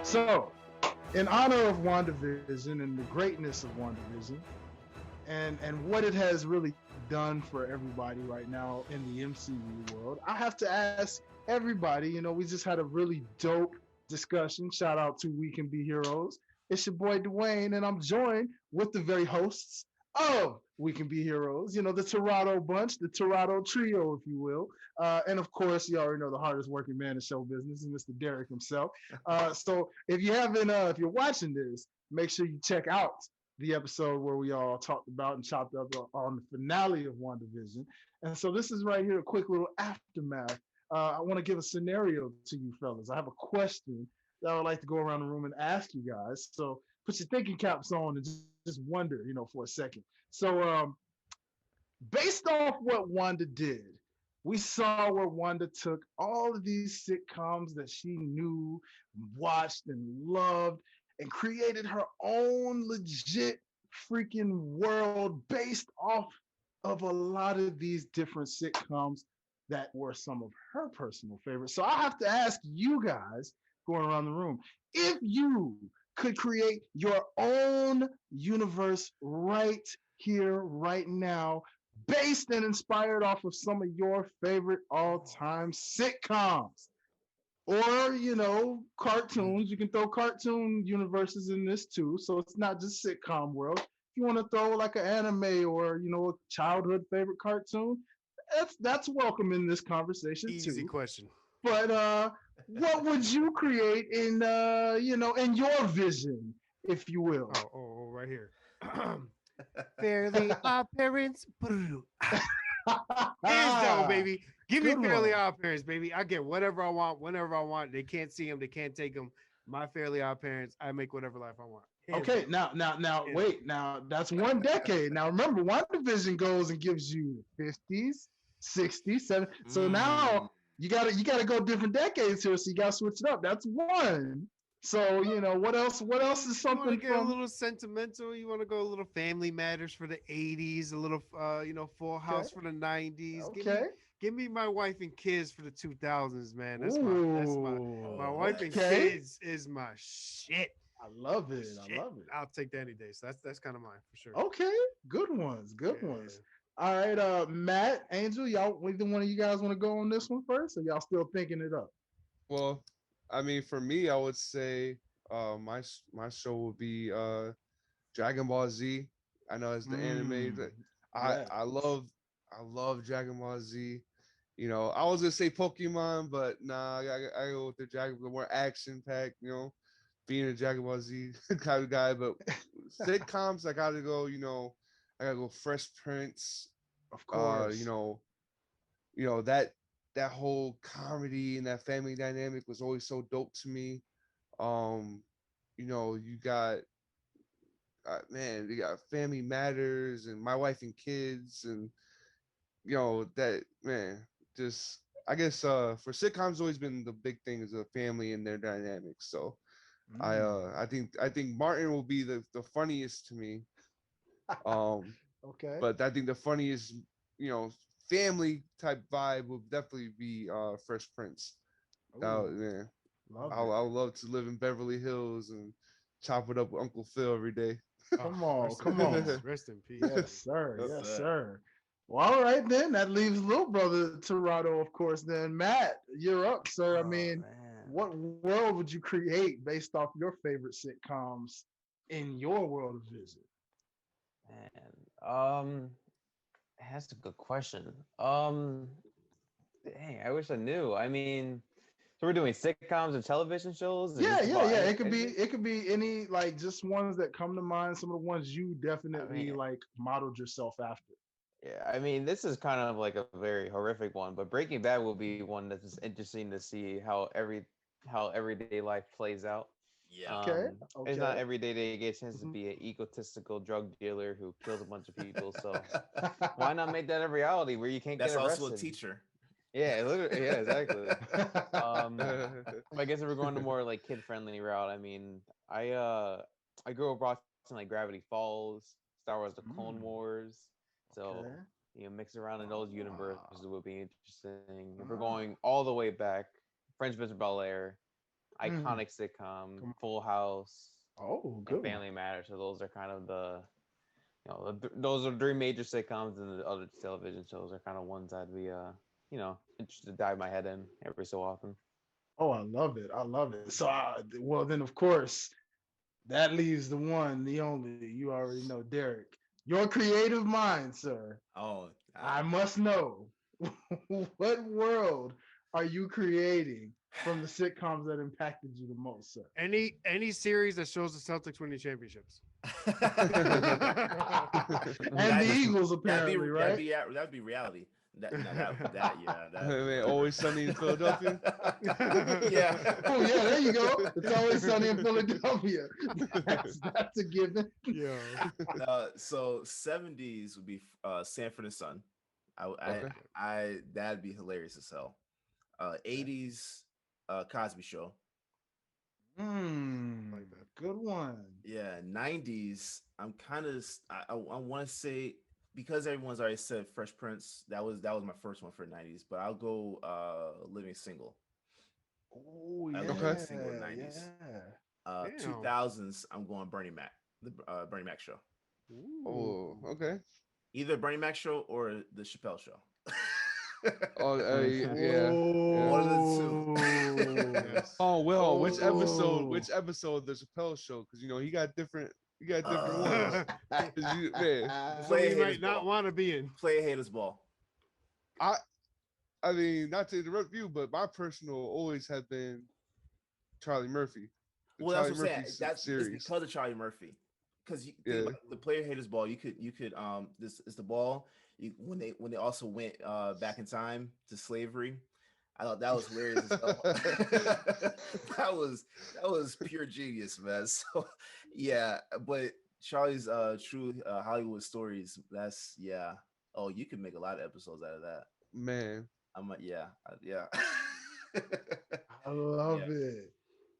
So, in honor of WandaVision and the greatness of WandaVision, and what it has really done for everybody right now in the MCU world, I have to ask everybody. We just had a really dope discussion. Shout out to We Can Be Heroes. It's your boy Dwayne, and I'm joined with the very hosts of We Can Be Heroes. The Toronto bunch, the Toronto trio, if you will. And of course, you already know the hardest working man in show business, is Mr. Derrick himself. So if you haven't, if you're watching this, make sure you check out the episode where we all talked about and chopped up on the finale of WandaVision. And so this is right here, a quick little aftermath. I want to give a scenario to you fellas. I have a question that I would like to go around the room and ask you guys. So put your thinking caps on and just wonder, for a second. So based off what Wanda did, we saw where Wanda took all of these sitcoms that she knew, watched, and loved, and created her own legit freaking world based off of a lot of these different sitcoms that were some of her personal favorites. So I have to ask you guys, going around the room, if you could create your own universe right here, right now, based and inspired off of some of your favorite all-time sitcoms, or cartoons. You can throw cartoon universes in this too, so it's not just sitcom world. If you want to throw like an anime or a childhood favorite cartoon, that's welcome in this conversation. Easy too. question. But what would you create in in your vision, if you will? Oh, right here. Fairly Odd Parents. Hands down, baby. Give me Fairly Odd Parents, baby. I get whatever I want, whenever I want. They can't see them. They can't take them. My Fairly Odd Parents. I make whatever life I want. Okay, now, wait. Now, that's one decade. Now, remember, WandaVision goes and gives you 50s, 60s, 70s. So now you gotta go different decades here. So you gotta switch it up. That's one. So what else? What else is something? You want to get a little sentimental? You want to go a little Family Matters for the 80s, a little Full House for the 90s. Okay. Give me My Wife and Kids for the 2000s, man. That's my wife and kids is my shit. I love it. I love it. I'll take that any day. So that's kind of mine for sure. Okay, good ones. All right, Matt, Angel, y'all, either one of you guys want to go on this one first, or y'all still thinking it up? Well, I mean, for me, I would say my show would be Dragon Ball Z. I know it's the anime. I love Dragon Ball Z. I was gonna say Pokemon, but nah, I go with the more action packed. Being a Dragon Ball Z kind of guy. But sitcoms, I gotta go. I gotta go Fresh Prince. Of course. That whole comedy and that family dynamic was always so dope to me. You got you got Family Matters and My Wife and Kids, and that, man, just, I guess for sitcoms always been the big thing is the family and their dynamics. So I think Martin will be the funniest to me. Okay. But I think the funniest, family type vibe will definitely be Fresh Prince. Man, I would love to live in Beverly Hills and chop it up with Uncle Phil every day. Come on. Rest in peace. Yes, sir. Yes, sir. Well, all right then. That leaves little brother Toronto, of course. Then Matt, you're up, sir. What world would you create based off your favorite sitcoms in your world of vision? Man, that's a good question. Dang, I wish I knew. So we're doing sitcoms and television shows. Yeah. It could be any, like, just ones that come to mind. Some of the ones you definitely modeled yourself after. Yeah, this is kind of like a very horrific one, but Breaking Bad will be one that's interesting to see how everyday life plays out. Yeah. Okay. It's not every day they get a chance to be an egotistical drug dealer who kills a bunch of people. So why not make that a reality where you can't get arrested? That's also a teacher. Yeah, literally, yeah, exactly. I guess if we're going to more like kid-friendly route, I grew up watching like Gravity Falls, Star Wars: The Clone Wars. So mix around in those universes would be interesting. If we're going all the way back, French Prince of Bel-Air, Mm. iconic sitcom, Come Full House, Oh, and good one. Family Matters. So those are kind of those are three major sitcoms, and the other television shows are kind of ones I'd be interested to dive my head in every so often. Oh, I love it. I love it. So, well, then of course that leaves the one, the only. You already know, Derek. Your creative mind, sir. Oh, I must know what world are you creating from the sitcoms that impacted you the most, sir? Any series that shows the Celtics winning championships. And the that is Eagles, apparently, right? that'd be reality. That yeah, that'd be Man, whatever. Always Sunny in Philadelphia. Yeah. Oh yeah, there you go. It's always sunny in Philadelphia. That's a given. Yo. So 70s would be Sanford and Son. Okay. That'd be hilarious as hell. 80s Cosby Show. Like that. Good one. Yeah, 90s. I'm kind of I want to say because everyone's already said Fresh Prince. That was my first one for 90s, but I'll go Living Single. Oh I yeah, go Okay. Living Single in 90s. Damn. 2000s. I'm going Bernie Mac. The Bernie Mac show. Oh, okay. Either Bernie Mac show or the Chappelle show. Oh, yeah. One of the two. Yes. Oh well, which episode? Oh. Which episode of the Chappelle show? Because he got different. You got different Uh, ones. 'Cause man, So Play you haters might not ball. want to be in. Play a haters ball. I mean, not to interrupt you, but my personal always have been Charlie Murphy. The Well, that's Charlie what I'm saying. Murphy That's series. it's because of Charlie Murphy. Because Yeah. the player haters ball, you could this is the ball. When they also went back in time to slavery. I thought that was hilarious as hell. that was pure genius, man. So yeah, but Charlie's true Hollywood stories. That's yeah. Oh, you could make a lot of episodes out of that. Man, I'm like, yeah, yeah. I love Yeah. it.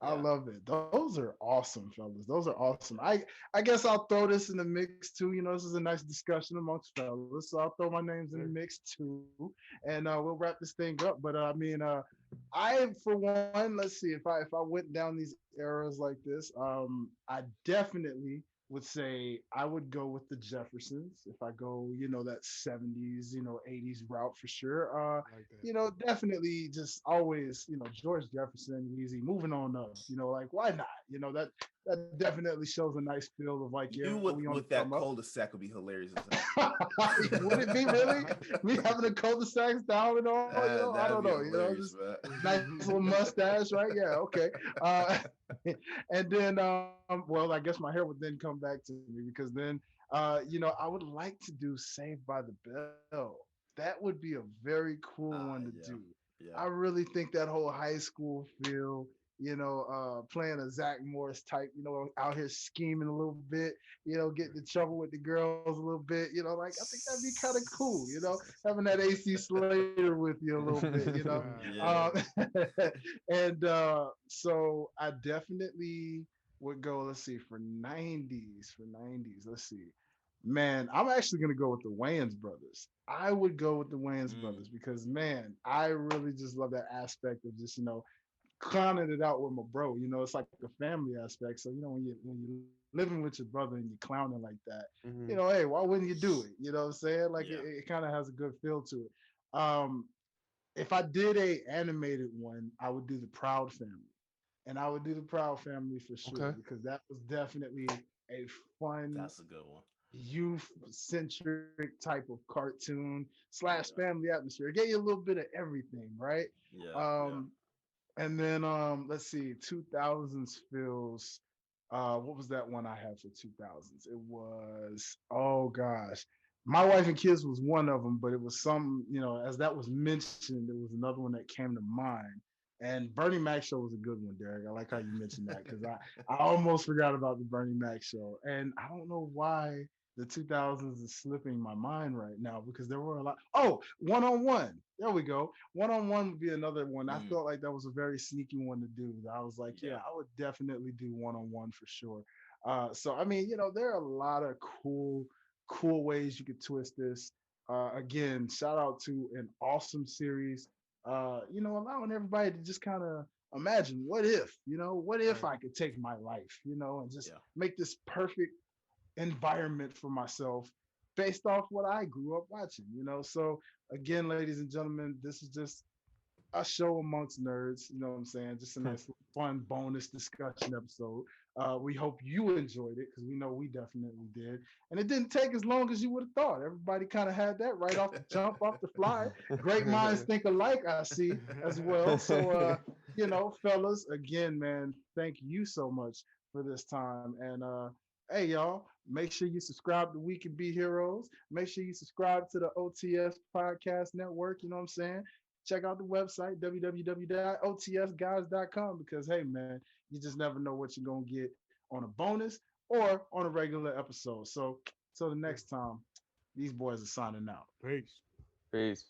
I Yeah. love it. Those are awesome, fellas. Those are awesome. I guess I'll throw this in the mix too. This is a nice discussion amongst fellas. So I'll throw my names in the mix too, and we'll wrap this thing up. But I mean, I for one, let's see if I went down these eras like this, I definitely would say I would go with the Jeffersons if I go, that 70s, 80s route for sure. Like that. Definitely just always, George Jefferson, Easy, moving on up, like why not? That definitely shows a nice feel of like, yeah, You we on with the that come up. cul-de-sac would be hilarious as hell. Would it be really? Me having a cul-de-sacs down and all, I That'd don't be know, hilarious, just man. nice little mustache, right? Yeah, okay. And then, well, I guess my hair would then come back to me because then, I would like to do Saved by the Bell. That would be a very cool one to Yeah, do. yeah. I really think that whole high school feel, playing a Zach Morris type, out here scheming a little bit, getting in trouble with the girls a little bit, like I think that'd be kind of cool, having that AC Slater with you a little bit. Yeah. And so I definitely would go, let's see, for 90s, let's see. Man, I'm actually gonna go with the Wayans brothers. I would go with the Wayans brothers because man, I really just love that aspect of just, clowning it out with my bro. It's like a family aspect. So, when you're living with your brother and you're clowning like that, mhm. hey, why wouldn't you do it? You know what I'm saying? Like Yeah. it kind of has a good feel to it. If I did a animated one, I would do the Proud Family. And I would do the Proud Family for sure Okay. because that was definitely a fun That's a good one. youth centric type of cartoon slash Yeah. family atmosphere. It gave you a little bit of everything, right? Yeah. Um, and then let's see, 2000s feels. What was that one I had for 2000s? It was, oh gosh, My Wife and Kids was one of them, but it was some, as that was mentioned, there was another one that came to mind. And Bernie Mac show was a good one, Derek. I like how you mentioned that because I almost forgot about the Bernie Mac show, and I don't know why the 2000s is slipping my mind right now because there were a lot. Oh, One on One. There we go. One on One would be another one. I Mm. felt like that was a very sneaky one to do. I was like, yeah, Yeah. I would definitely do One on One for sure. So I mean, there are a lot of cool ways you could twist this. Again, shout out to an awesome series. Allowing everybody to just kind of imagine what if, what if I could take my life, and just make this perfect environment for myself based off what I grew up watching, So again, ladies and gentlemen, this is just a show amongst nerds, you know what I'm saying? Just a nice fun bonus discussion episode. We hope you enjoyed it because we know we definitely did. And it didn't take as long as you would have thought. Everybody kind of had that right off the jump, off the fly. Great minds think alike, I see as well. So, fellas, again, man, thank you so much for this time. And hey, y'all, make sure you subscribe to We Can Be Heroes. Make sure you subscribe to the OTS Podcast Network. You know what I'm saying? Check out the website, www.otsguys.com, because, hey, man, you just never know what you're going to get on a bonus or on a regular episode. So, till the next time, these boys are signing out. Peace. Peace.